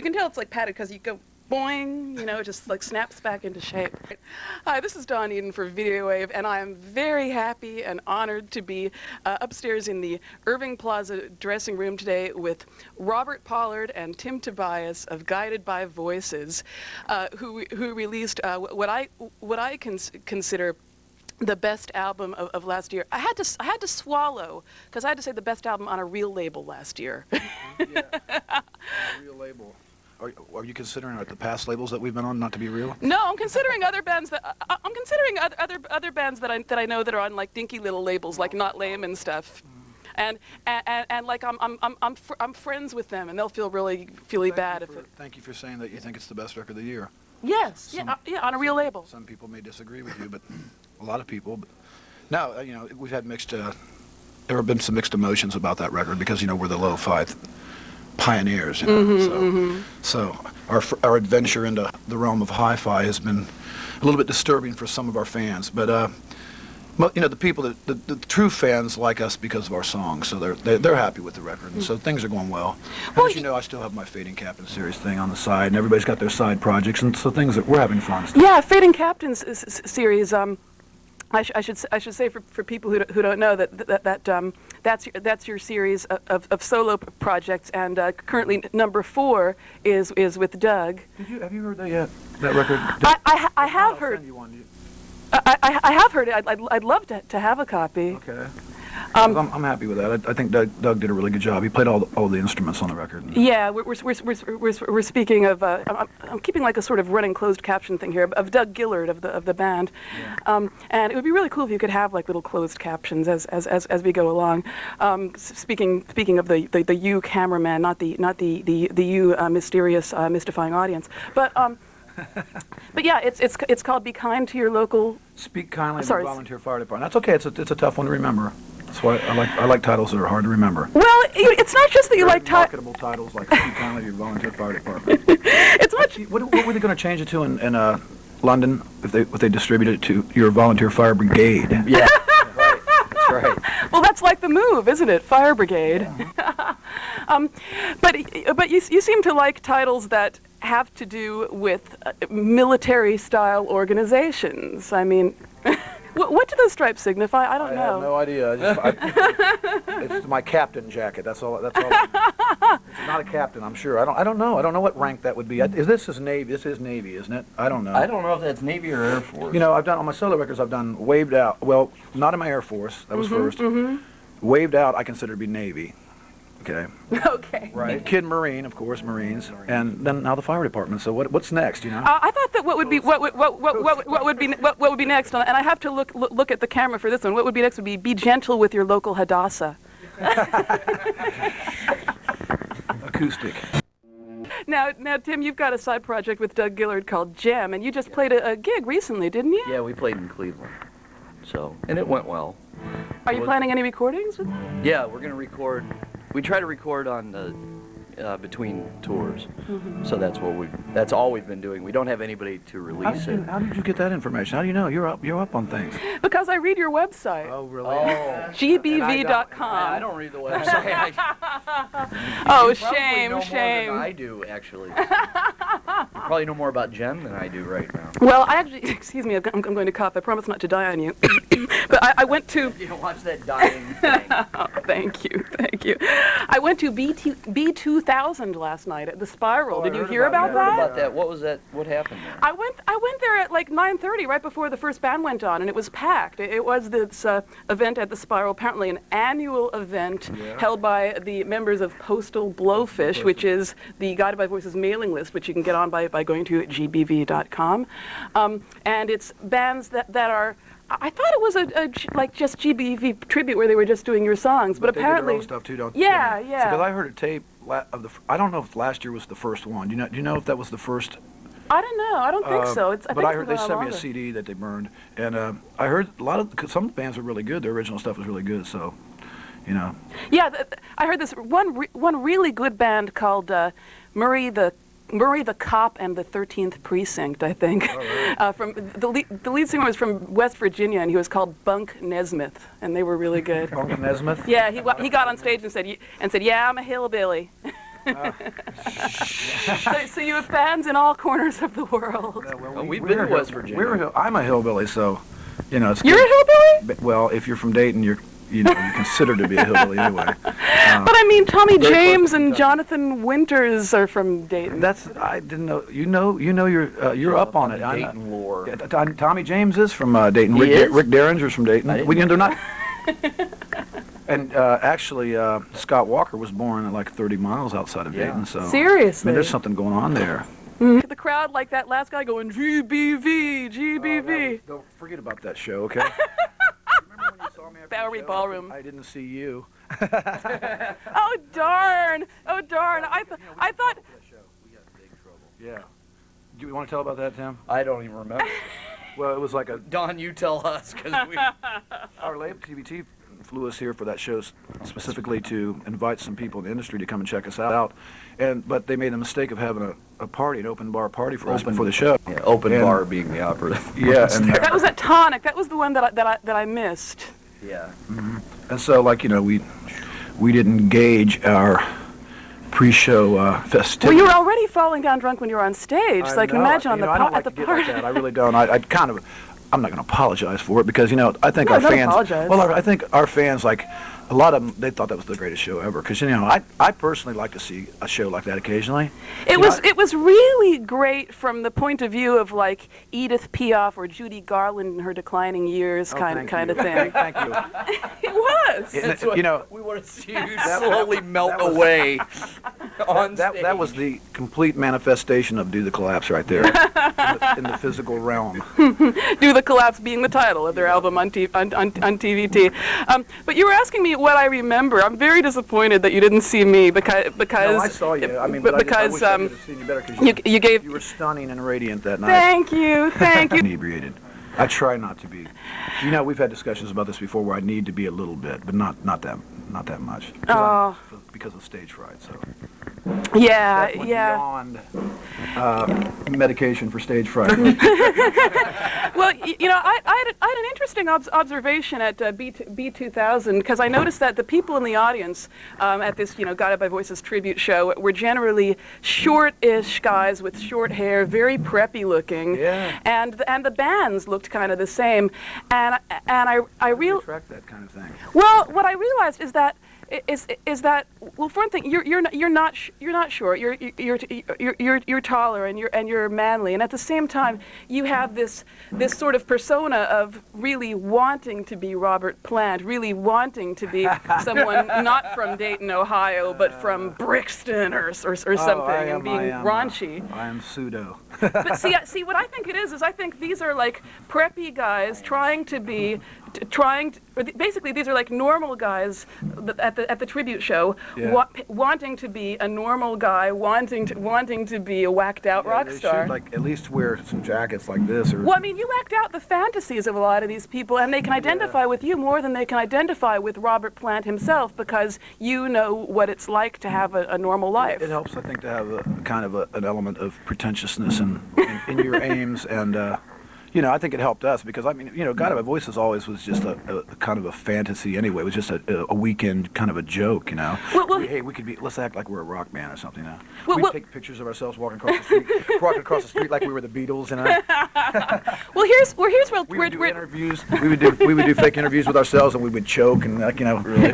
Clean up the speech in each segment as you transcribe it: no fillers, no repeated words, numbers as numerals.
You can tell it's like padded because you go boing, you know, it just like snaps back into shape. Hi, this is Dawn Eden for Videowave, and I am very happy and honored to be upstairs in the Irving Plaza dressing room today with Robert Pollard and Tim Tobias of Guided by Voices, who released what I consider the best album of last year. I had to swallow because I had to say the best album on a real label last year. Yeah, a real label. Are you considering the past labels that we've been on not to be real? No, I'm considering other bands that I'm considering other bands that I know that are on like dinky little labels like Not Lame and stuff, and like I'm friends with them and they'll feel really bad if it. Thank you for saying that you think it's the best record of the year. Yes, yeah, on a real label. Some people may disagree with you, but a lot of people. But now you know we've had mixed. There have been some mixed emotions about that record because you know we're the lo-fi pioneers, you know. So our adventure into the realm of hi-fi has been a little bit disturbing for some of our fans, but you know the people the true fans like us because of our songs, so they're happy with the record, and so things are going well. And as you know, I still have my Fading Captain series thing on the side, and everybody's got their side projects, and so we're having fun. Yeah, Fading Captain's series. I should say for people who don't know that's your series of solo projects, and currently number 4 is with Doug. Have you heard that yet? That record? I have heard. I have heard it. I'd love to have a copy. Okay. I'm happy with that. I think Doug did a really good job. He played all the instruments on the record. Yeah, we're speaking of. I'm keeping like a sort of running closed caption thing here of Doug Gillard of the band, yeah. And it would be really cool if you could have like little closed captions as we go along. Speaking of the you cameraman, not the you mysterious mystifying audience, but. But yeah, it's called Be Kind to Your Local. Speak kindly to the volunteer fire department. That's okay. It's a tough one to remember. That's why I like titles that are hard to remember. Well, it's not just that you like marketable titles like Speak kindly to your volunteer fire department. It's much. What were they going to change it to in London if they distributed it to your volunteer fire brigade? Yeah, right. That's right. Well, that's like the move, isn't it? Fire brigade. Yeah. But you seem to like titles that have to do with military-style organizations. I mean, what do those stripes signify? I don't know. I have no idea. It's my captain jacket. That's all. It's not a captain, I'm sure. I don't know. I don't know what rank that would be. This is Navy, isn't it? I don't know. I don't know if that's Navy or Air Force. You know, I've done on my solo records. I've done Waved Out. Well, not in my Air Force. That was first. Waved Out, I consider to be Navy. Okay. Okay. Right. Kid Marine, of course, Marines, and then now the fire department. So what's next? You know. I thought that what would be next, and I have to look at the camera for this one. What would be next would be gentle with your local Hadassah. Acoustic. Now, Tim, you've got a side project with Doug Gillard called Gem, and you just played a gig recently, didn't you? Yeah, we played in Cleveland, and it went well. Are you planning any recordings? Yeah, we're going to record. We try to record on the between tours, so that's all we've been doing. We don't have anybody to release it. How did you get that information? How do you know you're up on things? Because I read your website. Oh, really? Oh. gbv.com. I don't read the website. Oh, shame. More than I do, actually. You probably know more about Gem than I do right now. Well, I actually, excuse me, I'm going to cough. I promise not to die on you. But I went to. You don't watch that dying thing. Oh, thank you. I went to B2000 last night at the Spiral. Oh, Did you hear about that? I heard about that. What was that? What happened there? I went there at like 9:30, right before the first band went on, and it was packed. It was this event at the Spiral, apparently an annual event held by the members of Postal Blowfish, which is the Guided by Voices mailing list, which you can get on by going to gbv.com. And it's bands that are. I thought it was like just GBV tribute where they were just doing your songs, but apparently they do their own stuff too, don't they? Yeah. Because I heard a tape of the. I don't know if last year was the first one. Do you know if that was the first? I don't know. I don't think so. I heard they sent me a CD that they burned, and I heard some bands were really good. Their original stuff was really good, so, you know. Yeah, I heard this one really good band called Murray the Cop and the 13th Precinct, I think. Oh, really? From the lead singer was from West Virginia, and he was called Bunk Nesmith, and they were really good. Bunk Nesmith? Yeah, he got on stage and said, "Yeah, I'm a hillbilly." So you have fans in all corners of the world. Well, we've been to West Virginia. I'm a hillbilly, so it's You're good. a hillbilly? Well, if you're from Dayton, you're considered to be a hillbilly anyway. But I mean, Tommy very close James to and Kentucky. Jonathan Winters are from Dayton. I didn't know. You're up on it. I know. Dayton lore. Yeah, Tommy James is from Dayton. He is? Rick Derringer's from Dayton. I didn't They're not. And actually, Scott Walker was born like 30 miles outside of Dayton. So Seriously? I mean, there's something going on there. The crowd like that last guy going GBV, GBV. Don't forget about that show, okay? Remember when you saw me after Bowery the show? Ballroom. I didn't see you. Oh darn! Oh darn! I thought. We got big trouble. Yeah. Do you want to tell about that, Tim? I don't even remember. Well, it was like Don, you tell us, because we... our label TBT flew us here for that show specifically to invite some people in the industry to come and check us out. But they made the mistake of having a party, an open bar party for us before the show. Yeah, open And- bar being the operative. Yeah, and That was at Tonic. That was the one that I missed. Yeah. so we didn't gauge our pre-show festivities. Well, you were already falling down drunk when you were on stage, so I can know. imagine on I don't at like the to get party. like that. I really don't. I'm not going to apologize for it because I think No, our don't fans. apologize. Well, I think our fans a lot of them. They thought that was the greatest show ever because I personally like to see a show like that occasionally. It was really great from the point of view of like Edith Piaf or Judy Garland in her declining years, kind of thing. Thank you. It was. That's And, what we want to see you slowly melt away on stage. That was the complete manifestation of Do the Collapse right there in the physical realm. Do the Collapse being the title of their album on TVT. But you were asking me what I remember. I'm very disappointed that you didn't see me because No, I saw you. I mean, but I because wish I could have seen you better because you gave. you were stunning and radiant that night. Thank you. Inebriated. I try not to be. We've had discussions about this before where I need to be a little bit, but not that much. Because of stage fright. So Yeah, that went yeah. beyond medication for stage fright. Well, I had an interesting observation at B2000 because I noticed that the people in the audience at this, Guided by Voices tribute show were generally short-ish guys with short hair, very preppy looking. Yeah. And the bands looked kind of the same, and I Attract that kind of thing. Well, what I realized is that well, for one thing, you're not short. You're taller and you're manly, and at the same time, you have this sort of persona of really wanting to be Robert Plant, really wanting to be someone not from Dayton, Ohio, but from Brixton or something, and being raunchy. I am pseudo. But see, what I think it is I think these are like preppy guys basically these are like normal guys at the tribute show, Yeah. wanting to be a normal guy, wanting to be a whacked out rock They star. should at least wear some jackets like this. Or Well, I mean, you act out the fantasies of a lot of these people, and they can identify with you more than they can identify with Robert Plant himself because you know what it's like to have a normal life. It helps, I think, to have a kind of an element of pretentiousness in your aims, and I think it helped us because Guided by Voices always was just a kind of a fantasy anyway. It was just a weekend kind of a joke, Well, hey, let's act like we're a rock band or something, Well, We'd well- take pictures of ourselves walking across the street like we were the Beatles, Well, here's where We would do interviews. We would do fake interviews with ourselves, and we would choke and Really.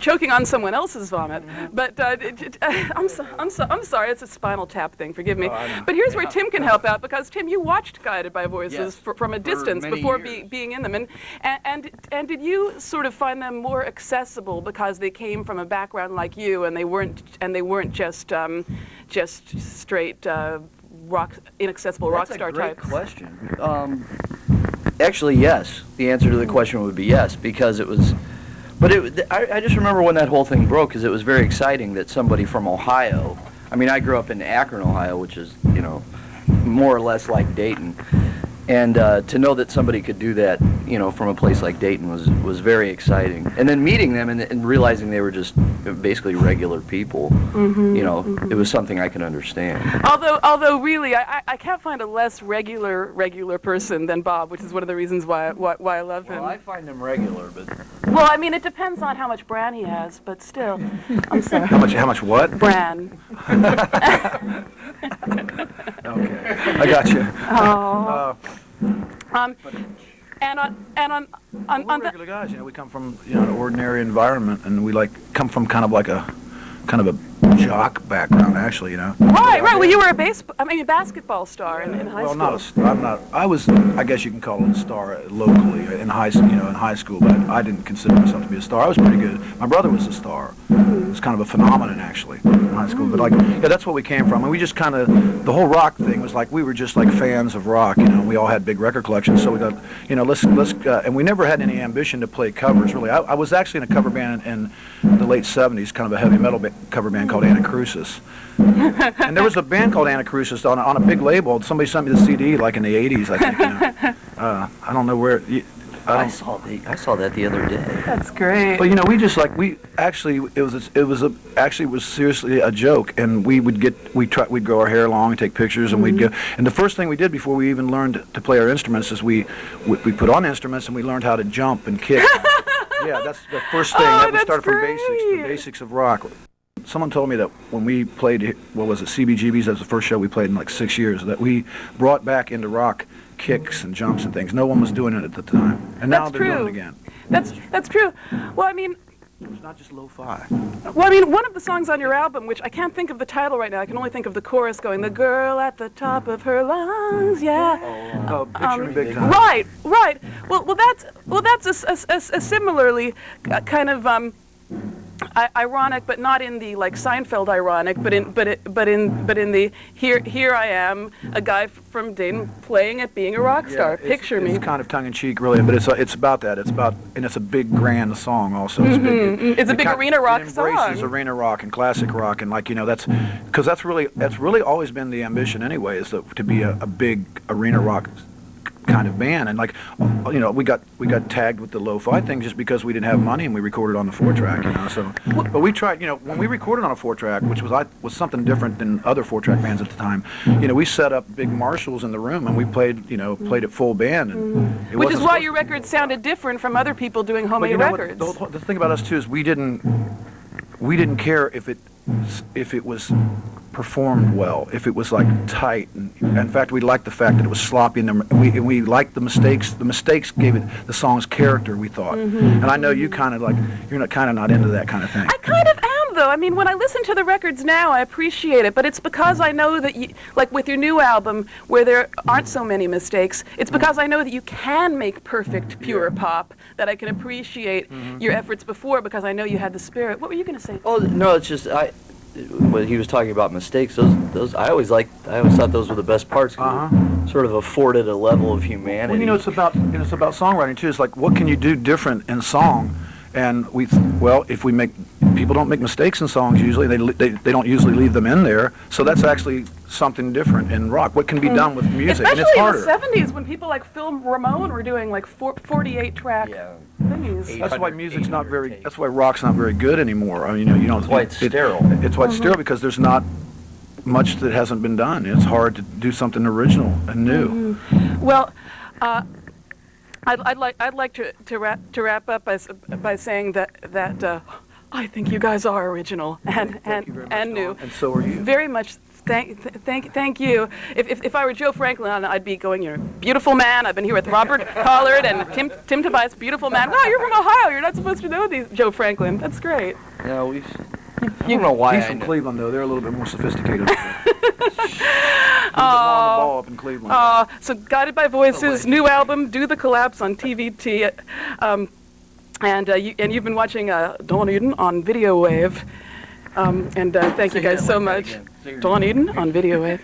choking on someone else's vomit. But I'm sorry, it's a Spinal Tap thing. Forgive me. Oh, I know. But here's where Tim can help out because Tim, you watched Guided by Voices Yes, from a distance many before years. being in them, and did you sort of find them more accessible because they came from a background like you, and they weren't just straight inaccessible rock star That's a great types? question. Actually, yes. The answer to the question would be yes, because it was. But I just remember when that whole thing broke, because it was very exciting that somebody from Ohio. I mean, I grew up in Akron, Ohio, which is more or less like Dayton, and to know that somebody could do that, from a place like Dayton was very exciting. And then meeting them and realizing they were just basically regular people, it was something I could understand. Although really, I can't find a less regular person than Bob, which is one of the reasons why I love him. Well, I find them regular, but Well, I mean, it depends on how much bran he has, but still. I'm sorry. How much what? Bran. Okay, I got you. Oh. And on We're the, regular guys, you know. We come from an ordinary environment, and we come from kind of a jock background, actually, you know. right. Well, you were a basketball star in high Well, school. I'm not. I was, I guess you can call it a star locally in high school, but I didn't consider myself to be a star. I was pretty good. My brother was a star. It was kind of a phenomenon, actually, in high school. But that's what we came from. And we just kind of, the whole rock thing was we were just fans of rock, you know. We all had big record collections, so we thought, and we never had any ambition to play covers, really. I was actually in a cover band in the late 70s, kind of a heavy metal cover band called Anacrusis. And there was a band called Anacrusis on a big label. Somebody sent me the CD in the 80s, I think. You know. I don't know where. I saw that the other day. That's great. But it was seriously a joke, and we'd grow our hair long and take pictures, and we'd go. And the first thing we did before we even learned to play our instruments is we put on instruments and we learned how to jump and kick. Yeah, that's the first thing. We started from the basics of rock. Someone told me that when we played, CBGB's, that was the first show we played in 6 years, that we brought back into rock kicks and jumps and things. No one was doing it at the time, and now they're doing it again. That's true. Well, I mean, it's not just lo-fi. Well, I mean, one of the songs on your album, which I can't think of the title right now, I can only think of the chorus going, "The girl at the top of her lungs," yeah. Oh, Picture Me Big Time. Right. Well, that's a similarly kind of ironic, but not in the Seinfeld ironic, but in the here I am, a guy from Dayton playing at being a rock star. Picture me. It's kind of tongue in cheek, really, but it's about that. And it's a big grand song also. It's a big arena rock song. It embraces arena rock and classic rock, and that's really always been the ambition anyway, is to be a big arena rock kind of band. And we got tagged with the lo-fi thing just because we didn't have money, and we recorded on the 4-track, you know. So but we tried, when we recorded on a 4-track, which was something different than other 4-track bands at the time, we set up big Marshalls in the room, and we played it full band, and which is why your records sounded different from other people doing homemade records. The thing about us too is we didn't care if it was performed well, if it was tight. And in fact, we liked the fact that it was sloppy, and we liked the mistakes. The mistakes gave it the song's character, we thought. And I know you you're not into that kind of thing. I kind of am, though. I mean, when I listen to the records now, I appreciate it, but it's because I know that you, with your new album, where there aren't so many mistakes, it's because I know that you can make perfect, pure pop, that I can appreciate your efforts before, because I know you had the spirit. What were you going to say? Oh, no, it's just when he was talking about mistakes, those I always thought those were the best parts. Sort of afforded a level of humanity. Well, it's about songwriting too. It's what can you do different in song? And if people don't make mistakes in songs usually, they don't usually leave them in there. So that's actually something different in rock. What can be done with music, especially and it's harder. in the 70s when people Phil Ramone were doing 48-track thingies. That's why music's not very. That's why rock's not very good anymore. I mean, That's why it's sterile. It's why it's sterile, because there's not much that hasn't been done. It's hard to do something original and new. Well, I'd like to wrap up by saying that I think you guys are original and new. And so are you. Very much. Thank you. If I were Joe Franklin, I'd be going, "You're a beautiful man. I've been here with Robert Pollard and Tim Tobias, beautiful man." Wow, you're from Ohio. You're not supposed to know these, Joe Franklin. That's great. No, I don't know why. He's from Cleveland, though. They're a little bit more sophisticated. Ball up in Cleveland. So Guided by Voices, new album, Do the Collapse on TVT, and you've been watching Dawn Eden on Videowave. Thank you guys so much. Dawn Eden on Videowave.